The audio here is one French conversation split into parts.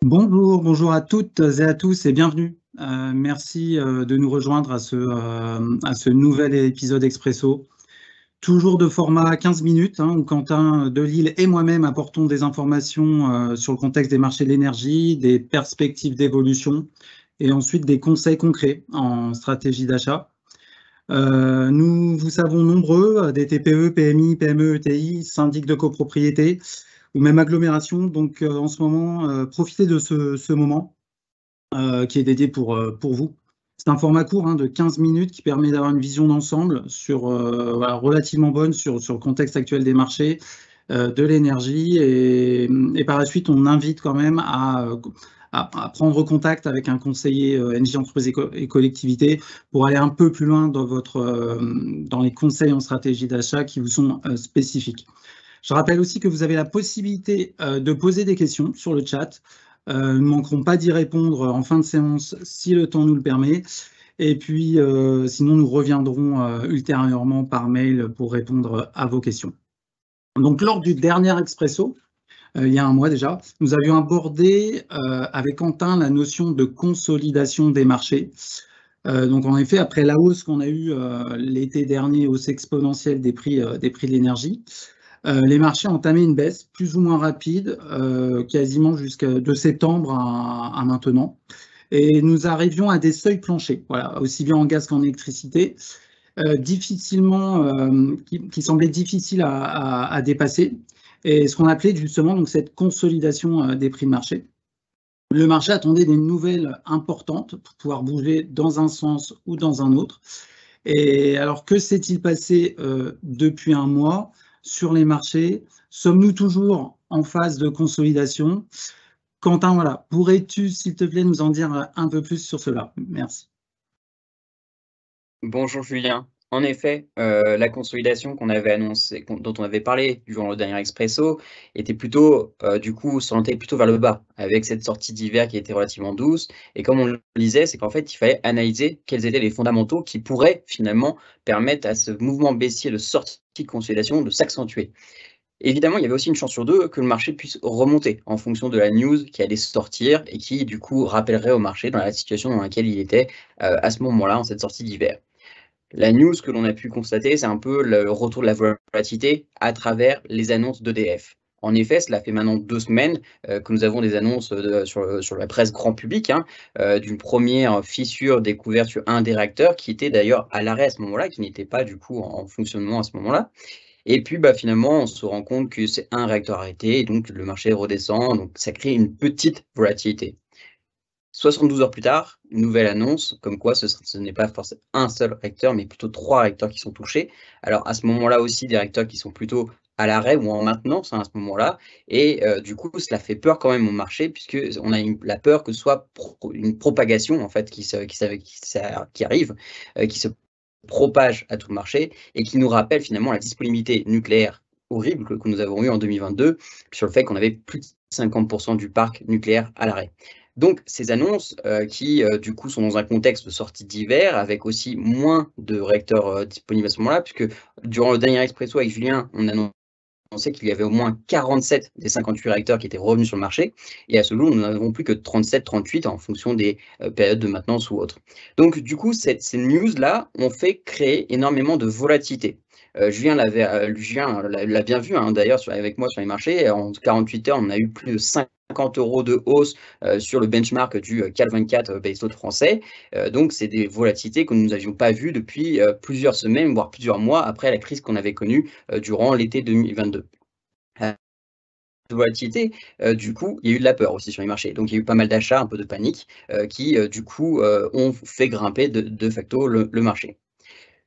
Bonjour à toutes et à tous et bienvenue. Merci de nous rejoindre à ce nouvel épisode Expresso. Toujours de format 15 minutes, où Quentin Delisle et moi-même apportons des informations sur le contexte des marchés de l'énergie, des perspectives d'évolution et ensuite des conseils concrets en stratégie d'achat. Nous vous savons nombreux, des TPE, PMI, PME, ETI, syndics de copropriété ou même agglomération. Donc en ce moment, profitez de ce moment qui est dédié pour vous. C'est un format court de 15 minutes qui permet d'avoir une vision d'ensemble relativement bonne sur le contexte actuel des marchés, de l'énergie. Et par la suite, on invite quand même à prendre contact avec un conseiller Engie Entreprises et Collectivités pour aller un peu plus loin dans les conseils en stratégie d'achat qui vous sont spécifiques. Je rappelle aussi que vous avez la possibilité de poser des questions sur le chat. Nous ne manquerons pas d'y répondre en fin de séance si le temps nous le permet. Et puis, sinon, nous reviendrons ultérieurement par mail pour répondre à vos questions. Donc, lors du dernier Expresso, il y a un mois déjà, nous avions abordé avec Quentin la notion de consolidation des marchés. Donc, en effet, après la hausse qu'on a eue l'été dernier, hausse exponentielle des prix de l'énergie, les marchés ont entamé une baisse plus ou moins rapide, quasiment de septembre à maintenant. Et nous arrivions à des seuils planchers, voilà, aussi bien en gaz qu'en électricité, qui semblaient difficiles à dépasser. Et ce qu'on appelait justement donc, cette consolidation des prix de marché. Le marché attendait des nouvelles importantes pour pouvoir bouger dans un sens ou dans un autre. Et alors, que s'est-il passé depuis un mois sur les marchés? Sommes-nous toujours en phase de consolidation? Quentin, voilà, pourrais-tu, s'il te plaît, nous en dire un peu plus sur cela? Merci. Bonjour Julien. En effet, la consolidation qu'on avait annoncée, dont on avait parlé durant le dernier Expresso, était plutôt, s'orientait plutôt vers le bas, avec cette sortie d'hiver qui était relativement douce. Et comme on le disait, c'est qu'en fait, il fallait analyser quels étaient les fondamentaux qui pourraient finalement permettre à ce mouvement baissier de sortie de consolidation de s'accentuer. Évidemment, il y avait aussi une chance sur deux que le marché puisse remonter en fonction de la news qui allait sortir et qui, du coup, rappellerait au marché dans la situation dans laquelle il était à ce moment-là, en cette sortie d'hiver. La news que l'on a pu constater, c'est un peu le retour de la volatilité à travers les annonces d'EDF. En effet, cela fait maintenant 2 semaines que nous avons des annonces sur la presse grand public, d'une première fissure découverte sur un des réacteurs qui était d'ailleurs à l'arrêt à ce moment-là, qui n'était pas du coup en fonctionnement à ce moment-là. Et puis finalement, on se rend compte que c'est un réacteur arrêté, et donc le marché redescend, donc ça crée une petite volatilité. 72 heures plus tard, une nouvelle annonce, comme quoi ce n'est pas forcément un seul réacteur, mais plutôt 3 réacteurs qui sont touchés. Alors à ce moment-là aussi, des réacteurs qui sont plutôt à l'arrêt ou en maintenance à ce moment-là. Et du coup, cela fait peur quand même au marché, puisqu'on a la peur que ce soit une propagation en fait, qui arrive, qui se propage à tout le marché, et qui nous rappelle finalement la disponibilité nucléaire horrible que nous avons eue en 2022, sur le fait qu'on avait plus de 50% du parc nucléaire à l'arrêt. Donc ces annonces qui du coup sont dans un contexte de sortie d'hiver avec aussi moins de réacteurs disponibles à ce moment-là, puisque durant le dernier Expresso avec Julien, on annonçait qu'il y avait au moins 47 des 58 réacteurs qui étaient revenus sur le marché, et à ce jour, nous n'en avons plus que 37-38 en fonction des périodes de maintenance ou autres. Donc du coup, ces news-là ont fait créer énormément de volatilité. Julien l'a bien vu d'ailleurs avec moi sur les marchés. En 48 heures, on a eu plus de 50 € de hausse sur le benchmark du CAC 24 baseload français. Donc, c'est des volatilités que nous n'avions pas vues depuis plusieurs semaines, voire plusieurs mois après la crise qu'on avait connue durant l'été 2022. Volatilité, du coup, il y a eu de la peur aussi sur les marchés. Donc, il y a eu pas mal d'achats, un peu de panique, qui, du coup, ont fait grimper de facto le marché.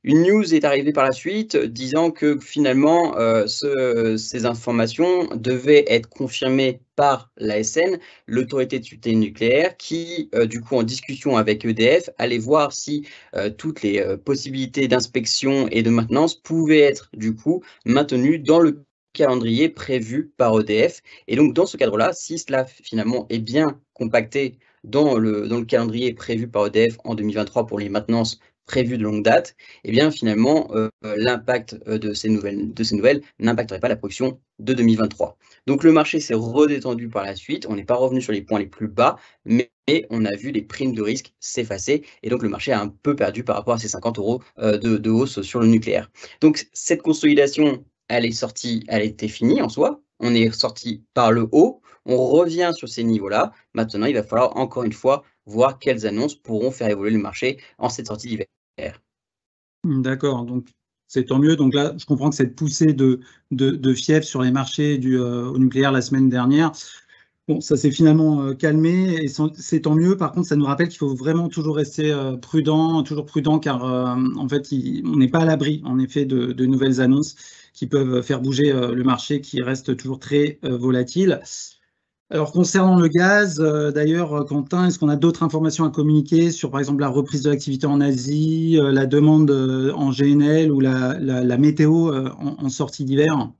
Une news est arrivée par la suite disant que finalement, ces informations devaient être confirmées par l'ASN, l'autorité de sûreté nucléaire, qui, du coup, en discussion avec EDF, allait voir si toutes les possibilités d'inspection et de maintenance pouvaient être, du coup, maintenues dans le calendrier prévu par EDF. Et donc, dans ce cadre-là, si cela finalement est bien compacté dans le calendrier prévu par EDF en 2023 pour les maintenances prévues de longue date, et bien finalement, l'impact de ces nouvelles n'impacterait pas la production de 2023. Donc le marché s'est redétendu par la suite, on n'est pas revenu sur les points les plus bas, mais on a vu les primes de risque s'effacer, et donc le marché a un peu perdu par rapport à ces 50 € de hausse sur le nucléaire. Donc cette consolidation, elle était finie en soi, on est sorti par le haut, on revient sur ces niveaux-là. Maintenant, il va falloir encore une fois voir quelles annonces pourront faire évoluer le marché en cette sortie d'hiver. D'accord, donc c'est tant mieux. Donc là, je comprends que cette poussée de fièvre sur les marchés au nucléaire la semaine dernière, bon, ça s'est finalement calmé et c'est tant mieux. Par contre, ça nous rappelle qu'il faut vraiment toujours rester toujours prudent, car en fait, on n'est pas à l'abri, en effet, de nouvelles annonces qui peuvent faire bouger le marché qui reste toujours très volatile. Alors, concernant le gaz, d'ailleurs, Quentin, est-ce qu'on a d'autres informations à communiquer sur, par exemple, la reprise de l'activité en Asie, la demande en GNL ou la météo en sortie d'hiver?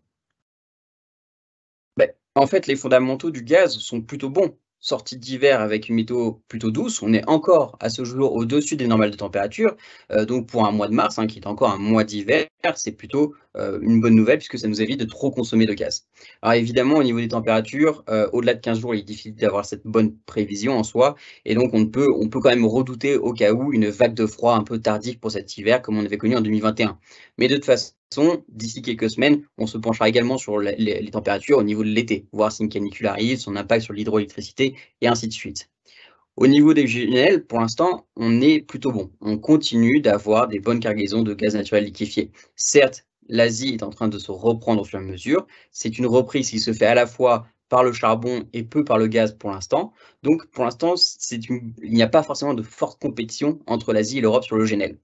En fait, les fondamentaux du gaz sont plutôt bons. Sortie d'hiver avec une météo plutôt douce, on est encore à ce jour au-dessus des normales de température. Donc pour un mois de mars, qui est encore un mois d'hiver, c'est plutôt une bonne nouvelle puisque ça nous évite de trop consommer de gaz. Alors évidemment, au niveau des températures, au-delà de 15 jours, il est difficile d'avoir cette bonne prévision en soi. Et donc on peut quand même redouter au cas où une vague de froid un peu tardive pour cet hiver comme on avait connu en 2021. Mais de toute façon, d'ici quelques semaines, on se penchera également sur les températures au niveau de l'été, voir si une canicule arrive, son impact sur l'hydroélectricité et ainsi de suite. Au niveau des GNL, pour l'instant, on est plutôt bon. On continue d'avoir des bonnes cargaisons de gaz naturel liquéfié. Certes, l'Asie est en train de se reprendre au fur et à mesure. C'est une reprise qui se fait à la fois par le charbon et peu par le gaz pour l'instant. Donc, pour l'instant, il n'y a pas forcément de forte compétition entre l'Asie et l'Europe sur le GNL.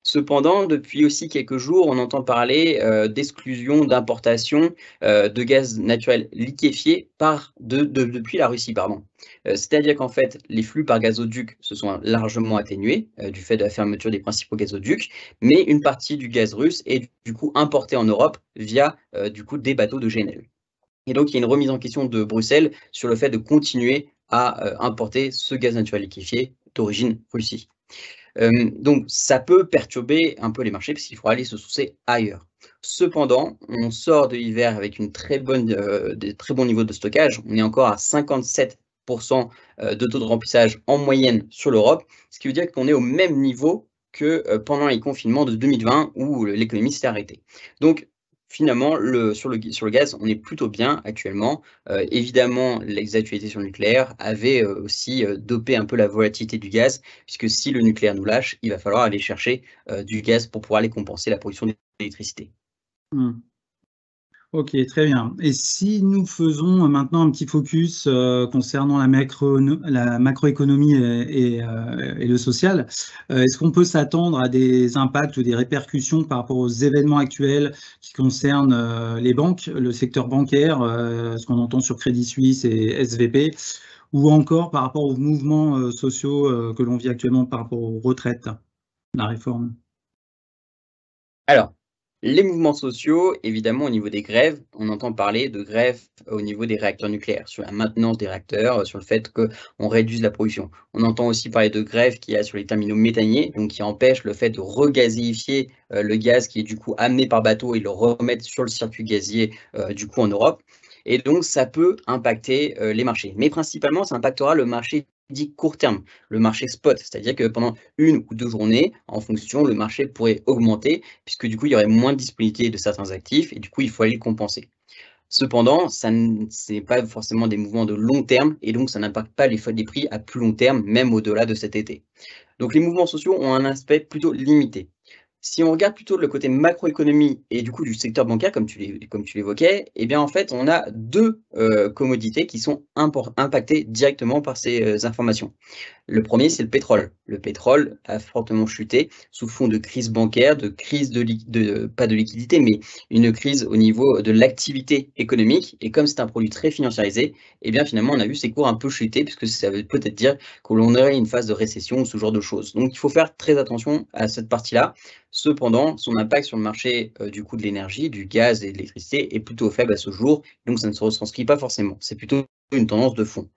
Cependant, depuis aussi quelques jours, on entend parler d'exclusion d'importation de gaz naturel liquéfié depuis la Russie, pardon. C'est-à-dire qu'en fait, les flux par gazoduc se sont largement atténués du fait de la fermeture des principaux gazoducs, mais une partie du gaz russe est du coup importée en Europe via du coup des bateaux de GNL. Et donc, il y a une remise en question de Bruxelles sur le fait de continuer à importer ce gaz naturel liquéfié d'origine Russie. Donc ça peut perturber un peu les marchés parce qu'il faudra aller se sourcer ailleurs. Cependant, on sort de l'hiver avec des très bons niveaux de stockage. On est encore à 57 de taux de remplissage en moyenne sur l'Europe, ce qui veut dire qu'on est au même niveau que pendant les confinements de 2020 où l'économie s'est arrêtée. Donc finalement, sur le gaz, on est plutôt bien actuellement. Évidemment, les actualités sur le nucléaire avaient aussi dopé un peu la volatilité du gaz, puisque si le nucléaire nous lâche, il va falloir aller chercher du gaz pour pouvoir aller compenser la production d'électricité. Hmm. Ok, très bien. Et si nous faisons maintenant un petit focus concernant la macroéconomie et le social, est-ce qu'on peut s'attendre à des impacts ou des répercussions par rapport aux événements actuels qui concernent les banques, le secteur bancaire, ce qu'on entend sur Crédit Suisse et SVP, ou encore par rapport aux mouvements sociaux que l'on vit actuellement par rapport aux retraites, la réforme? Alors, les mouvements sociaux, évidemment, au niveau des grèves, on entend parler de grèves au niveau des réacteurs nucléaires, sur la maintenance des réacteurs, sur le fait qu'on réduise la pollution. On entend aussi parler de grèves qu'il y a sur les terminaux méthaniers, donc qui empêchent le fait de regazéifier le gaz qui est du coup amené par bateau et le remettre sur le circuit gazier du coup en Europe. Et donc, ça peut impacter les marchés. Mais principalement, ça impactera le marché dit court terme, le marché spot, c'est-à-dire que pendant 1 ou 2 journées, en fonction, le marché pourrait augmenter puisque du coup, il y aurait moins de disponibilité de certains actifs et du coup, il faut aller le compenser. Cependant, ce n'est pas forcément des mouvements de long terme et donc ça n'impacte pas les prix à plus long terme, même au-delà de cet été. Donc les mouvements sociaux ont un aspect plutôt limité. Si on regarde plutôt le côté macroéconomie et du coup du secteur bancaire, comme tu l'évoquais, eh bien en fait, on a deux commodités qui sont impactées directement par ces informations. Le premier, c'est le pétrole. Le pétrole a fortement chuté sous fond de crise bancaire, de crise pas de liquidité, mais une crise au niveau de l'activité économique. Et comme c'est un produit très financiarisé, eh bien finalement, on a vu ses cours un peu chuter, puisque ça veut peut-être dire que l'on aurait une phase de récession ou ce genre de choses. Donc il faut faire très attention à cette partie-là. Cependant, son impact sur le marché du coût de l'énergie, du gaz et de l'électricité est plutôt faible à ce jour, donc ça ne se retranscrit pas forcément. C'est plutôt une tendance de fond.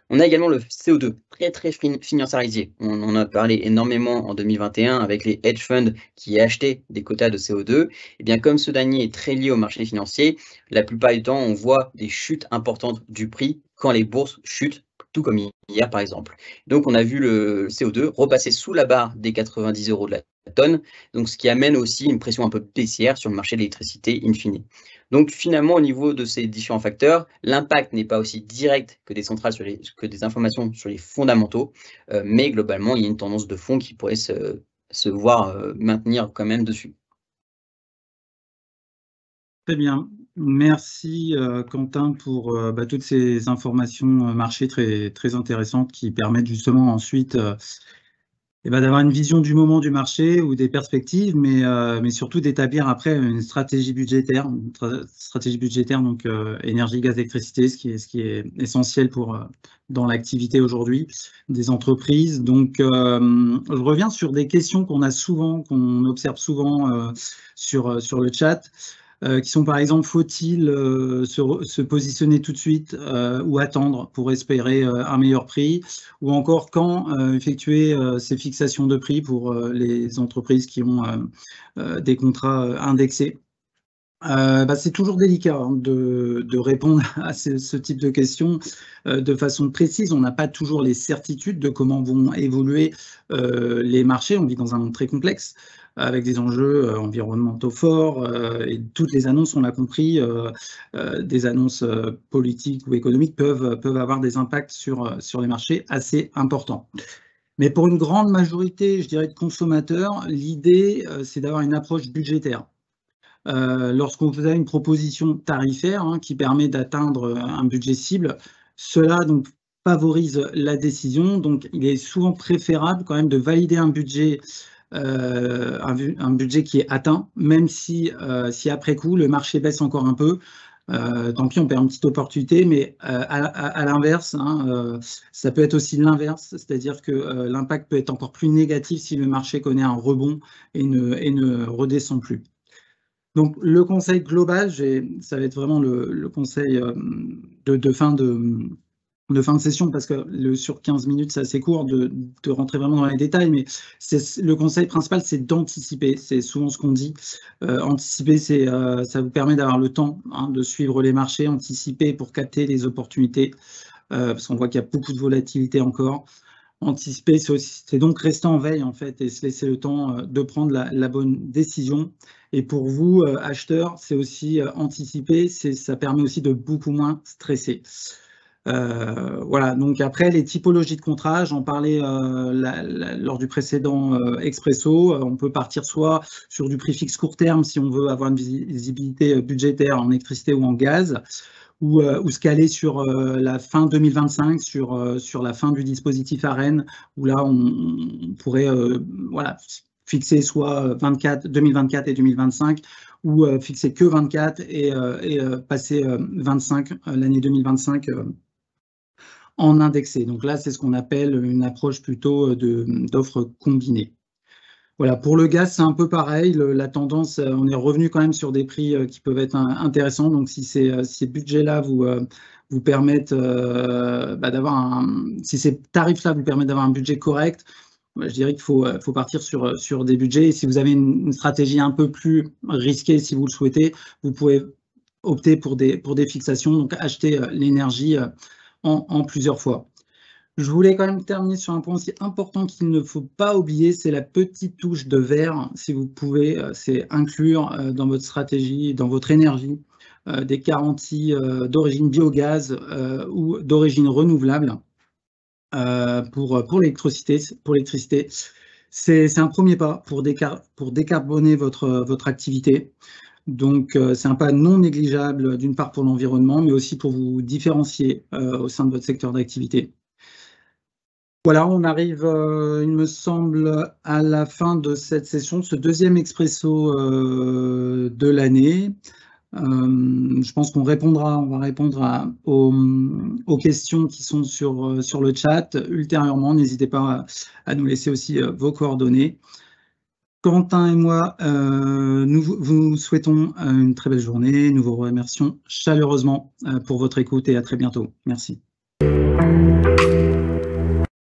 On a également le CO2, très financiarisé. On en a parlé énormément en 2021 avec les hedge funds qui achetaient des quotas de CO2. Et bien, comme ce dernier est très lié au marché financier, la plupart du temps, on voit des chutes importantes du prix quand les bourses chutent, tout comme hier par exemple. Donc, on a vu le CO2 repasser sous la barre des 90 € de la tonne, donc ce qui amène aussi une pression un peu baissière sur le marché de l'électricité in fine. Donc finalement, au niveau de ces différents facteurs, l'impact n'est pas aussi direct que des informations sur les fondamentaux, mais globalement, il y a une tendance de fond qui pourrait se voir maintenir quand même dessus. Très bien. Merci Quentin pour toutes ces informations marché très intéressantes qui permettent justement ensuite d'avoir une vision du moment du marché ou des perspectives, mais surtout d'établir après une stratégie budgétaire, donc énergie, gaz, électricité, ce qui est essentiel dans l'activité aujourd'hui des entreprises. Donc, je reviens sur des questions qu'on observe souvent sur le chat. Qui sont par exemple, faut-il se positionner tout de suite ou attendre pour espérer un meilleur prix, ou encore quand effectuer ces fixations de prix pour les entreprises qui ont des contrats indexés. C'est toujours délicat de répondre à ce type de questions de façon précise. On n'a pas toujours les certitudes de comment vont évoluer les marchés. On vit dans un monde très complexe avec des enjeux environnementaux forts et toutes les annonces, on l'a compris, des annonces politiques ou économiques peuvent avoir des impacts sur les marchés assez importants. Mais pour une grande majorité, je dirais, de consommateurs, l'idée, c'est d'avoir une approche budgétaire. Lorsqu'on faisait une proposition tarifaire qui permet d'atteindre un budget cible, cela donc favorise la décision. Donc, il est souvent préférable quand même de valider un budget qui est atteint, même si après coup, le marché baisse encore un peu. Tant pis, on perd une petite opportunité, mais à l'inverse, ça peut être aussi l'inverse, c'est-à-dire que l'impact peut être encore plus négatif si le marché connaît un rebond et ne redescend plus. Donc, le conseil global, ça va être vraiment le conseil de fin de session, parce que sur 15 minutes, c'est assez court de rentrer vraiment dans les détails, mais le conseil principal, c'est d'anticiper. C'est souvent ce qu'on dit. Anticiper, ça vous permet d'avoir le temps de suivre les marchés, anticiper pour capter les opportunités, parce qu'on voit qu'il y a beaucoup de volatilité encore. Anticiper, c'est donc rester en veille en fait et se laisser le temps de prendre la bonne décision. Et pour vous, acheteurs, c'est aussi anticiper, ça permet aussi de beaucoup moins stresser. Voilà, donc après, les typologies de contrats, j'en parlais lors du précédent Expresso. On peut partir soit sur du prix fixe court terme si on veut avoir une visibilité budgétaire en électricité ou en gaz, ou se caler sur la fin 2025, sur la fin du dispositif ARENH, où là, on pourrait fixer soit 2024 et 2025, ou fixer que 24 et passer 25, l'année 2025 en indexé. Donc là, c'est ce qu'on appelle une approche plutôt d'offres combinées. Voilà, pour le gaz, c'est un peu pareil. La tendance, on est revenu quand même sur des prix qui peuvent être intéressants. Donc, si ces budgets-là vous permettent si ces tarifs-là vous permettent d'avoir un budget correct, je dirais qu'il faut partir sur des budgets. Et si vous avez une stratégie un peu plus risquée, si vous le souhaitez, vous pouvez opter pour des fixations, donc acheter l'énergie en plusieurs fois. Je voulais quand même terminer sur un point aussi important qu'il ne faut pas oublier, c'est la petite touche de vert. Si vous pouvez, c'est inclure dans votre stratégie, dans votre énergie, des garanties d'origine biogaz ou d'origine renouvelable pour l'électricité. C'est un premier pas pour décarboner votre activité. Donc, c'est un pas non négligeable, d'une part pour l'environnement, mais aussi pour vous différencier au sein de votre secteur d'activité. Voilà, on arrive, il me semble, à la fin de cette session, de ce deuxième Expresso de l'année. Je pense on va répondre aux questions qui sont sur le chat ultérieurement. N'hésitez pas à nous laisser aussi vos coordonnées. Quentin et moi, nous vous souhaitons une très belle journée. Nous vous remercions chaleureusement pour votre écoute et à très bientôt. Merci. Ciao.